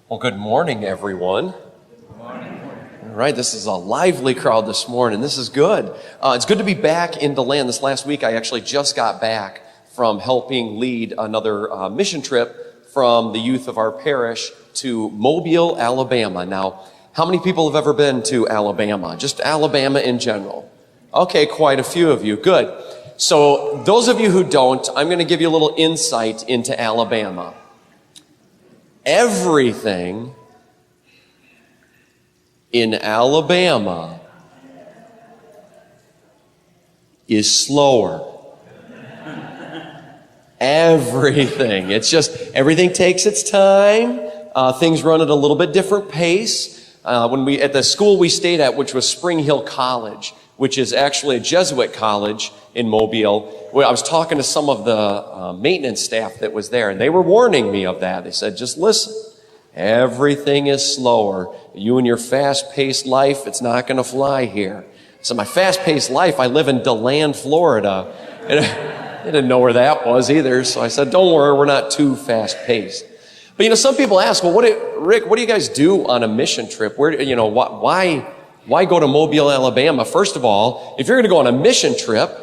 Well, good morning, everyone. Good morning. All right, this is a lively crowd this morning. This is good. It's good to be back in DeLand. This last week, I actually just got back from helping lead another mission trip from the youth of our parish to Mobile, Alabama. Now, how many people have ever been to Alabama? Just Alabama in general. Okay, quite a few of you. Good. So those of you who don't, I'm going to give you a little insight into Alabama. Everything in Alabama is slower. Everything. It's just, everything takes its time. Things run at a little bit different pace. At the school we stayed at, which was Spring Hill College, which is actually a Jesuit college in Mobile, I was talking to some of the maintenance staff that was there, and they were warning me of that. They said, just listen, everything is slower. You and your fast-paced life, it's not going to fly here. So my fast-paced life, I live in DeLand, Florida. And I didn't know where that was either, so I said, don't worry, we're not too fast-paced. But, some people ask, well, Rick, what do you guys do on a mission trip? Why go to Mobile, Alabama? First of all, if you're going to go on a mission trip,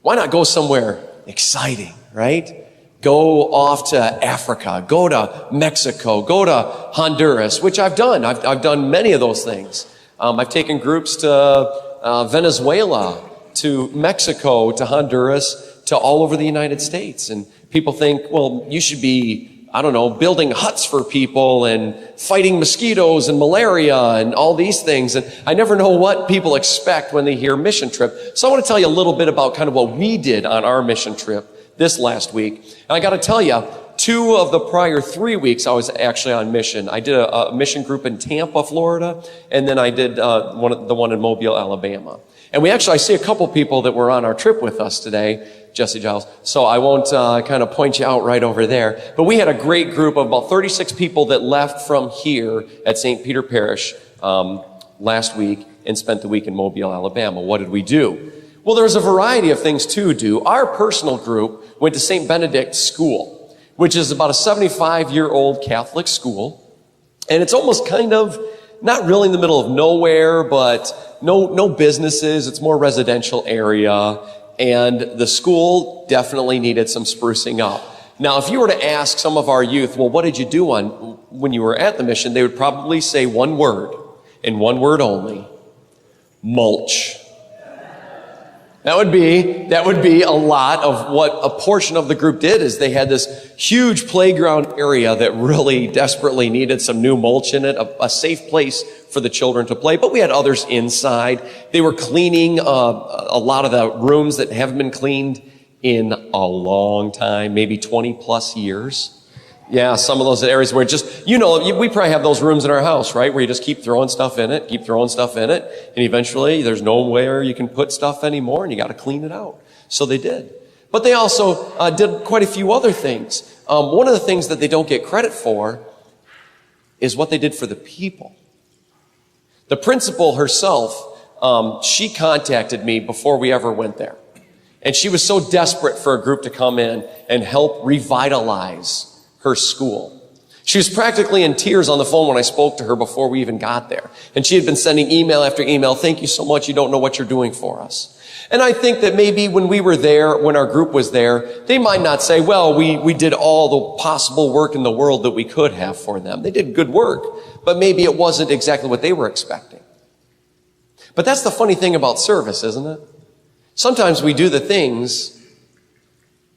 why not go somewhere exciting, right? Go off to Africa, go to Mexico, go to Honduras, which I've done. I've done many of those things. I've taken groups to Venezuela, to Mexico, to Honduras, to all over the United States. And people think, well, you should be, building huts for people and fighting mosquitoes and malaria and all these things. And I never know what people expect when they hear mission trip. So I want to tell you a little bit about kind of what we did on our mission trip this last week. And I got to tell you, 2 of the prior 3 weeks I was actually on mission. I did a mission group in Tampa, Florida, and then I did the one in Mobile, Alabama. And I see a couple people that were on our trip with us today, Jesse Giles, so I won't kind of point you out right over there. But we had a great group of about 36 people that left from here at St. Peter Parish last week and spent the week in Mobile, Alabama. What did we do? Well, there was a variety of things to do. Our personal group went to St. Benedict's School, which is about a 75-year-old Catholic school. And it's almost kind of not really in the middle of nowhere, but no businesses. It's more residential area. And the school definitely needed some sprucing up. Now, if you were to ask some of our youth, well, what did you do when you were at the mission? They would probably say one word, and one word only: mulch. That would be a lot of what a portion of the group did. Is they had this huge playground area that really desperately needed some new mulch in it, a safe place for the children to play. But we had others inside. They were cleaning a lot of the rooms that haven't been cleaned in a long time, maybe 20 plus years. Yeah, some of those areas where we probably have those rooms in our house, right? Where you just keep throwing stuff in it, and eventually there's nowhere you can put stuff anymore, and you got to clean it out. So they did. But they also did quite a few other things. One of the things that they don't get credit for is what they did for the people. The principal herself, she contacted me before we ever went there. And she was so desperate for a group to come in and help revitalize her school. She was practically in tears on the phone when I spoke to her before we even got there. And she had been sending email after email, thank you so much, you don't know what you're doing for us. And I think that maybe when we were there, when our group was there, they might not say, well, we did all the possible work in the world that we could have for them. They did good work, but maybe it wasn't exactly what they were expecting. But that's the funny thing about service, isn't it? Sometimes we do the things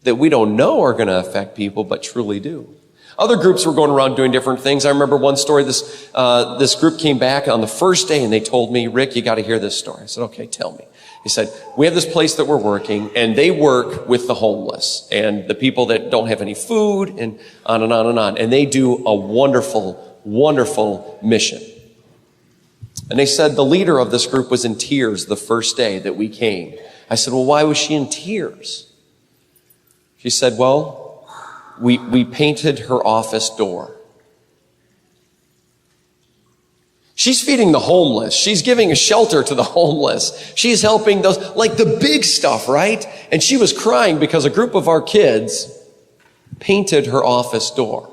that we don't know are going to affect people, but truly do. Other groups were going around doing different things. I remember one story, this group came back on the first day and they told me, Rick, you got to hear this story. I said, okay, tell me. He said, we have this place that we're working, and they work with the homeless and the people that don't have any food, and on and on and on. And they do a wonderful, wonderful mission. And they said the leader of this group was in tears the first day that we came. I said, well, why was she in tears? She said, well, we painted her office door. She's feeding the homeless. She's giving a shelter to the homeless. She's helping those, like the big stuff, right? And she was crying because a group of our kids painted her office door.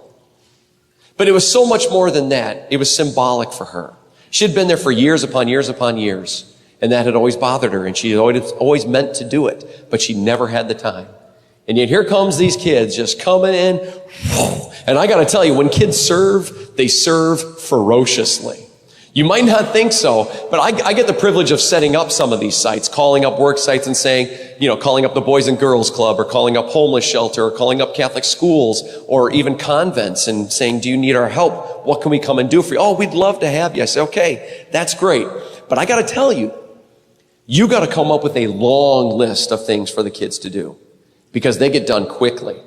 But it was so much more than that. It was symbolic for her. She had been there for years upon years upon years, and that had always bothered her, and she had always meant to do it, but she never had the time. And yet here comes these kids just coming in, and I got to tell you, when kids serve, they serve ferociously. You might not think so, but I get the privilege of setting up some of these sites, calling up work sites and saying, calling up the Boys and Girls Club, or calling up homeless shelter, or calling up Catholic schools, or even convents, and saying, do you need our help? What can we come and do for you? Oh, we'd love to have you. I say, okay, that's great. But I got to tell you, you got to come up with a long list of things for the kids to do, because they get done quickly.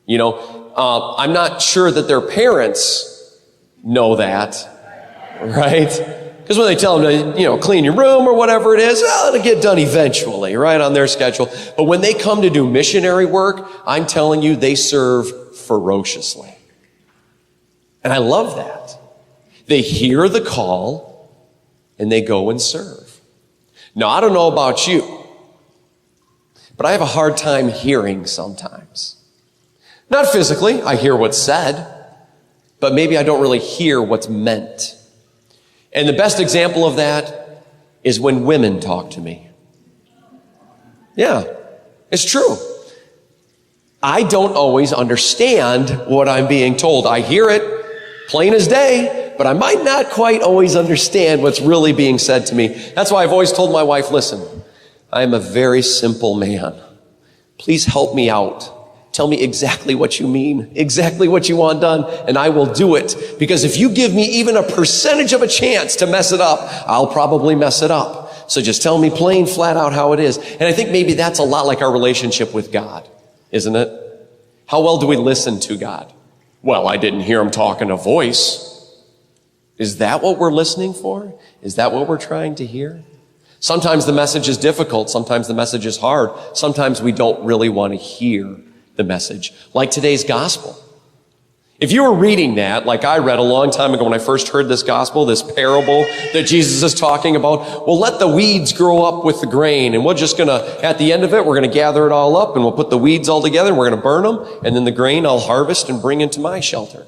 I'm not sure that their parents know that. Right? Because when they tell them to, clean your room or whatever it is, well, it'll get done eventually, right, on their schedule. But when they come to do missionary work, I'm telling you, they serve ferociously. And I love that. They hear the call and they go and serve. Now, I don't know about you, but I have a hard time hearing sometimes. Not physically, I hear what's said, but maybe I don't really hear what's meant. And the best example of that is when women talk to me. Yeah, it's true. I don't always understand what I'm being told. I hear it plain as day, but I might not quite always understand what's really being said to me. That's why I've always told my wife, listen, I am a very simple man. Please help me out. Tell me exactly what you mean, exactly what you want done, and I will do it. Because if you give me even a percentage of a chance to mess it up, I'll probably mess it up. So just tell me plain, flat out how it is. And I think maybe that's a lot like our relationship with God, isn't it? How well do we listen to God? Well, I didn't hear him talk in a voice. Is that what we're listening for? Is that what we're trying to hear? Sometimes the message is difficult. Sometimes the message is hard. Sometimes we don't really want to hear the message, like today's gospel. If you were reading that, like I read a long time ago when I first heard this gospel, this parable that Jesus is talking about, well, let the weeds grow up with the grain, and we're just at the end of it, we're gonna gather it all up, and we'll put the weeds all together, and we're gonna burn them, and then the grain I'll harvest and bring into my shelter.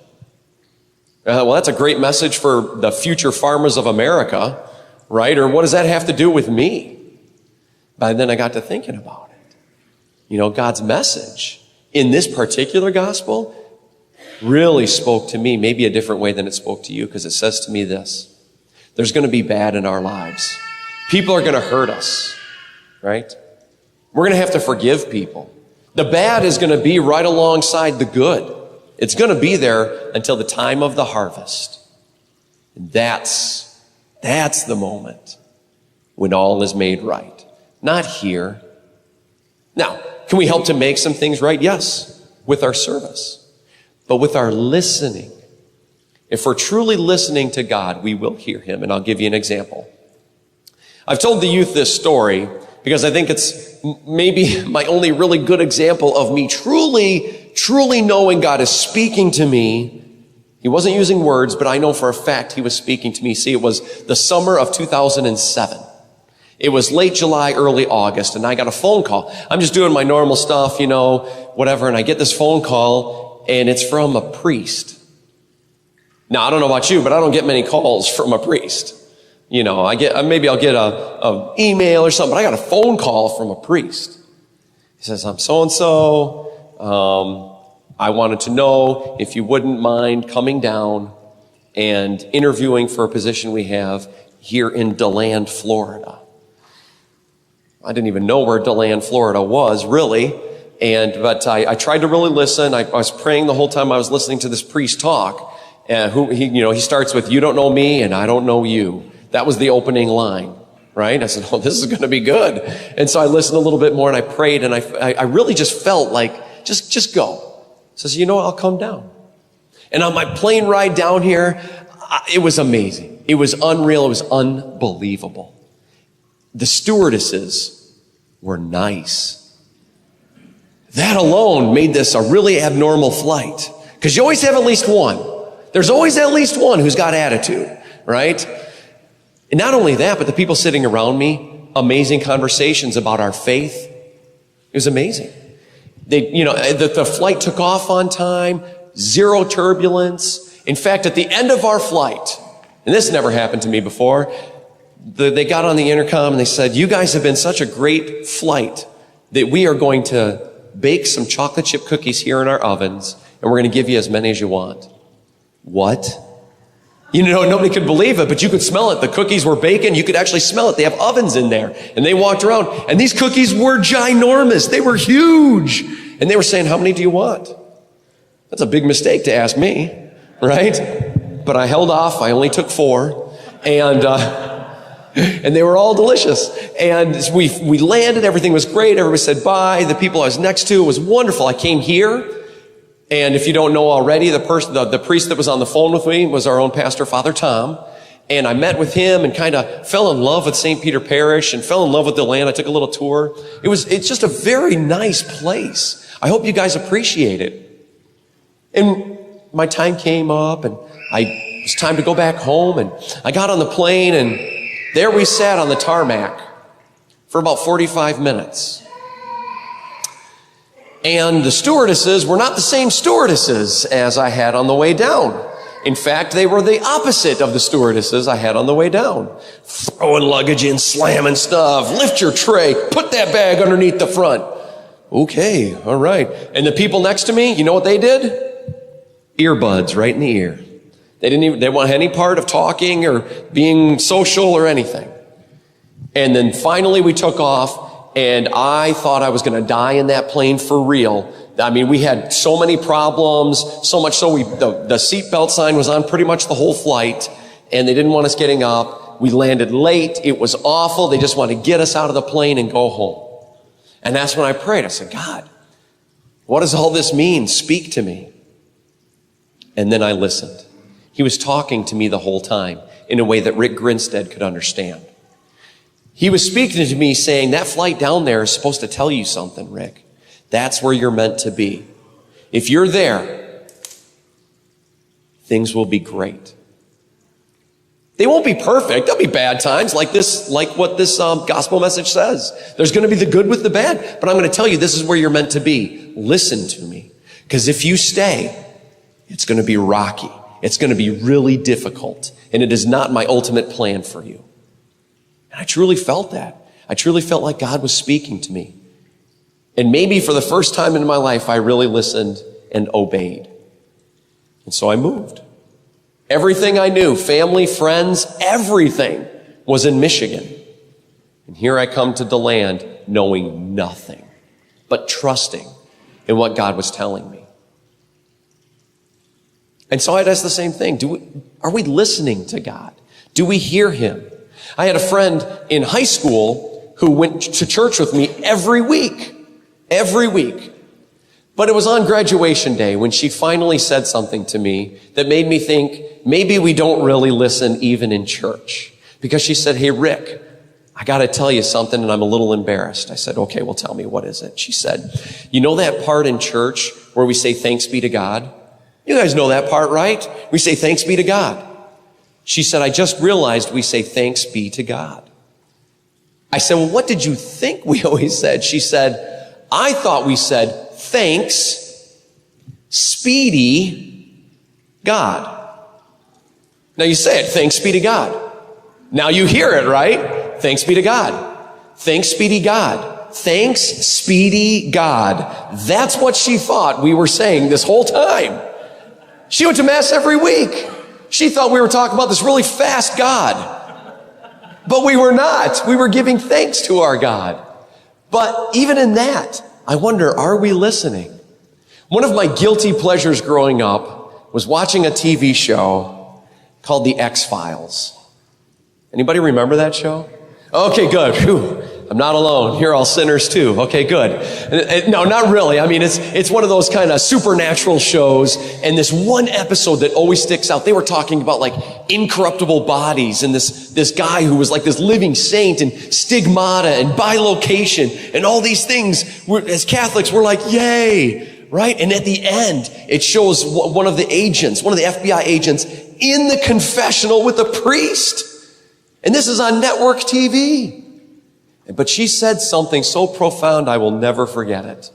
Well, that's a great message for the future farmers of America, right? Or what does that have to do with me? But then I got to thinking about it. God's message in this particular gospel really spoke to me, maybe a different way than it spoke to you, because it says to me this: there's going to be bad in our lives. People are going to hurt us, right? We're going to have to forgive people. The bad is going to be right alongside the good. It's going to be there until the time of the harvest. And that's the moment when all is made right. Not here. Now, can we help to make some things right? Yes, with our service. But with our listening, if we're truly listening to God, we will hear him. And I'll give you an example. I've told the youth this story because I think it's maybe my only really good example of me truly knowing God is speaking to me. He wasn't using words, but I know for a fact he was speaking to me. See, it was the summer of 2007. It was late July, early August, and I got a phone call. I'm just doing my normal stuff, whatever, and I get this phone call, and it's from a priest. Now, I don't know about you, but I don't get many calls from a priest. I'll get a email or something, but I got a phone call from a priest. He says, I'm so-and-so. I wanted to know if you wouldn't mind coming down and interviewing for a position we have here in DeLand, Florida. I didn't even know where DeLand, Florida was, really. But I tried to really listen. I was praying the whole time I was listening to this priest talk. He starts with, you don't know me and I don't know you. That was the opening line, right? I said, oh, this is going to be good. And so I listened a little bit more and I prayed, and I really just felt like, just go. He says, I'll come down. And on my plane ride down here, it was amazing. It was unreal. It was unbelievable. The stewardesses were nice. That alone made this a really abnormal flight, because you always have at least one. There's always at least one who's got attitude, right? And not only that, but the people sitting around me, amazing conversations about our faith. It was amazing. The flight took off on time, zero turbulence. In fact, at the end of our flight, and this never happened to me before, they got on the intercom and they said, you guys have been such a great flight that we are going to bake some chocolate chip cookies here in our ovens, and we're going to give you as many as you want. What? You know, nobody could believe it, but you could smell it. The cookies were baking. You could actually smell it. They have ovens in there. And they walked around, and these cookies were ginormous. They were huge. And they were saying, how many do you want? That's a big mistake to ask me, right? But I held off. I only took 4. And they were all delicious. And we landed. Everything was great. Everybody said bye. The people I was next to, it was wonderful. I came here. And if you don't know already, the priest that was on the phone with me was our own pastor, Father Tom. And I met with him and kind of fell in love with St. Peter Parish and fell in love with the land. I took a little tour. It's just a very nice place. I hope you guys appreciate it. And my time came up and it was time to go back home. And I got on the plane and there we sat on the tarmac for about 45 minutes. And the stewardesses were not the same stewardesses as I had on the way down. In fact, they were the opposite of the stewardesses I had on the way down. Throwing luggage in, slamming stuff, lift your tray, put that bag underneath the front. Okay, all right. And the people next to me, you know what they did? Earbuds right in the ear. They didn't want any part of talking or being social or anything. And then finally we took off. And I thought I was going to die in that plane for real. I mean, we had so many problems, so much so the seatbelt sign was on pretty much the whole flight, and they didn't want us getting up. We landed late. It was awful. They just wanted to get us out of the plane and go home. And that's when I prayed. I said, God, what does all this mean? Speak to me. And then I listened. He was talking to me the whole time in a way that Rick Grinstead could understand. He was speaking to me saying, that flight down there is supposed to tell you something, Rick. That's where you're meant to be. If you're there, things will be great. They won't be perfect. There'll be bad times like what this gospel message says. There's going to be the good with the bad. But I'm going to tell you, this is where you're meant to be. Listen to me. Because if you stay, it's going to be rocky. It's going to be really difficult. And it is not my ultimate plan for you. And I truly felt that. I truly felt like God was speaking to me. And maybe for the first time in my life, I really listened and obeyed. And so I moved. Everything I knew, family, friends, everything was in Michigan. And here I come to DeLand knowing nothing, but trusting in what God was telling me. And so I'd ask the same thing. Are we listening to God? Do we hear him? I had a friend in high school who went to church with me every week. But it was on graduation day when she finally said something to me that made me think maybe we don't really listen even in church. Because she said, hey, Rick, I got to tell you something and I'm a little embarrassed. I said, okay, well, tell me, what is it? She said, you know that part in church where we say thanks be to God? You guys know that part, right? We say thanks be to God. She said, I just realized we say thanks be to God. I said, well, what did you think we always said? She said, I thought we said thanks, speedy God. Now you say it, thanks be to God. Now you hear it, right? Thanks be to God. Thanks, speedy God. Thanks, speedy God. That's what she thought we were saying this whole time. She went to Mass every week. She thought we were talking about this really fast God. But we were not. We were giving thanks to our God. But even in that, I wonder, are we listening? One of my guilty pleasures growing up was watching a TV show called The X-Files. Anybody remember that show? Okay, good. Whew. I'm not alone. You're all sinners too. Okay, good. No, not really. I mean, it's one of those kind of supernatural shows. And this one episode that always sticks out, they were talking about like incorruptible bodies and this guy who was like this living saint and stigmata and bilocation and all these things. As Catholics, we're like, yay, right? And at the end, it shows one of the FBI agents in the confessional with a priest. And this is on network TV. But she said something so profound, I will never forget it.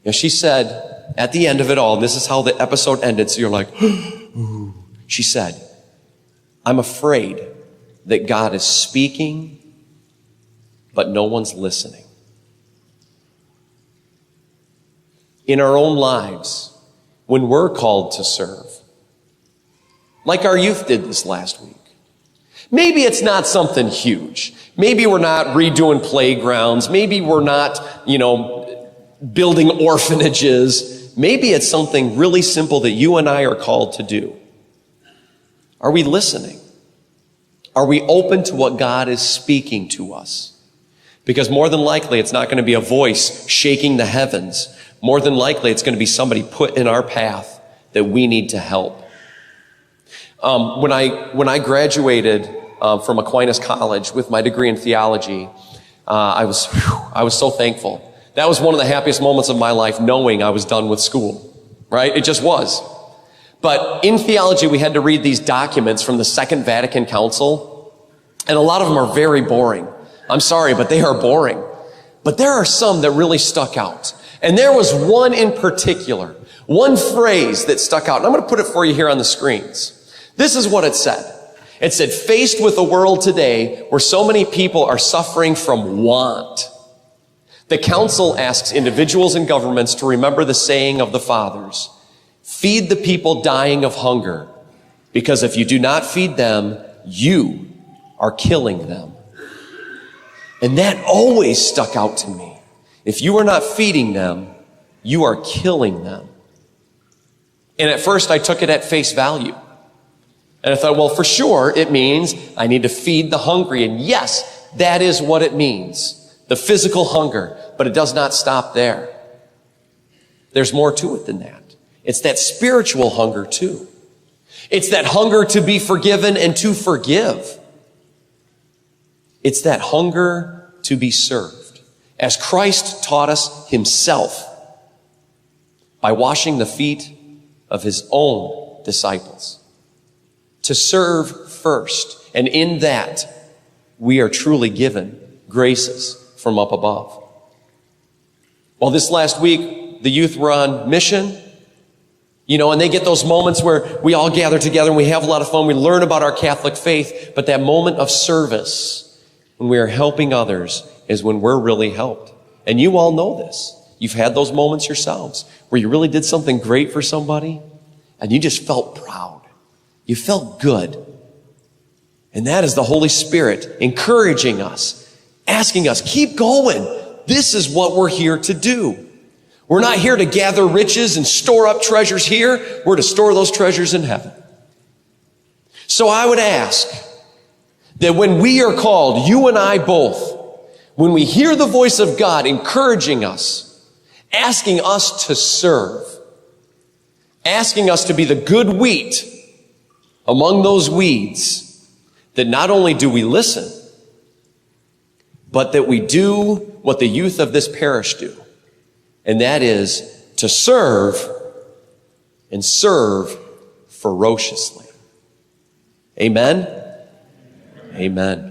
You know, she said, at the end of it all, and this is how the episode ended, so you're like, ooh. She said, I'm afraid that God is speaking, but no one's listening. In our own lives, when we're called to serve, like our youth did this last week, maybe it's not something huge. Maybe we're not redoing playgrounds. Maybe we're not, building orphanages. Maybe it's something really simple that you and I are called to do. Are we listening? Are we open to what God is speaking to us? Because more than likely, it's not going to be a voice shaking the heavens. More than likely, it's going to be somebody put in our path that we need to help. When I graduated from Aquinas College with my degree in theology, I was so thankful. That was one of the happiest moments of my life, knowing I was done with school, right? It just was. But in theology, we had to read these documents from the Second Vatican Council, and a lot of them are very boring. I'm sorry, but they are boring. But there are some that really stuck out. And there was one in particular, one phrase that stuck out. And I'm going to put it for you here on the screens. This is what it said. It said, faced with a world today where so many people are suffering from want, the council asks individuals and governments to remember the saying of the fathers, feed the people dying of hunger, because if you do not feed them, you are killing them. And that always stuck out to me. If you are not feeding them, you are killing them. And at first I took it at face value. And I thought, well, for sure, it means I need to feed the hungry. And yes, that is what it means. The physical hunger. But it does not stop there. There's more to it than that. It's that spiritual hunger too. It's that hunger to be forgiven and to forgive. It's that hunger to be served. As Christ taught us himself by washing the feet of his own disciples. To serve first. And in that, we are truly given graces from up above. Well, this last week, the youth were on mission, and they get those moments where we all gather together and we have a lot of fun. We learn about our Catholic faith, but that moment of service, when we are helping others, is when we're really helped. And you all know this. You've had those moments yourselves where you really did something great for somebody and you just felt proud. You felt good. And that is the Holy Spirit encouraging us, asking us, keep going. This is what we're here to do. We're not here to gather riches and store up treasures here. We're to store those treasures in heaven. So I would ask that when we are called, you and I both, when we hear the voice of God encouraging us, asking us to serve, asking us to be the good wheat among those weeds, that not only do we listen, but that we do what the youth of this parish do. And that is to serve and serve ferociously. Amen? Amen.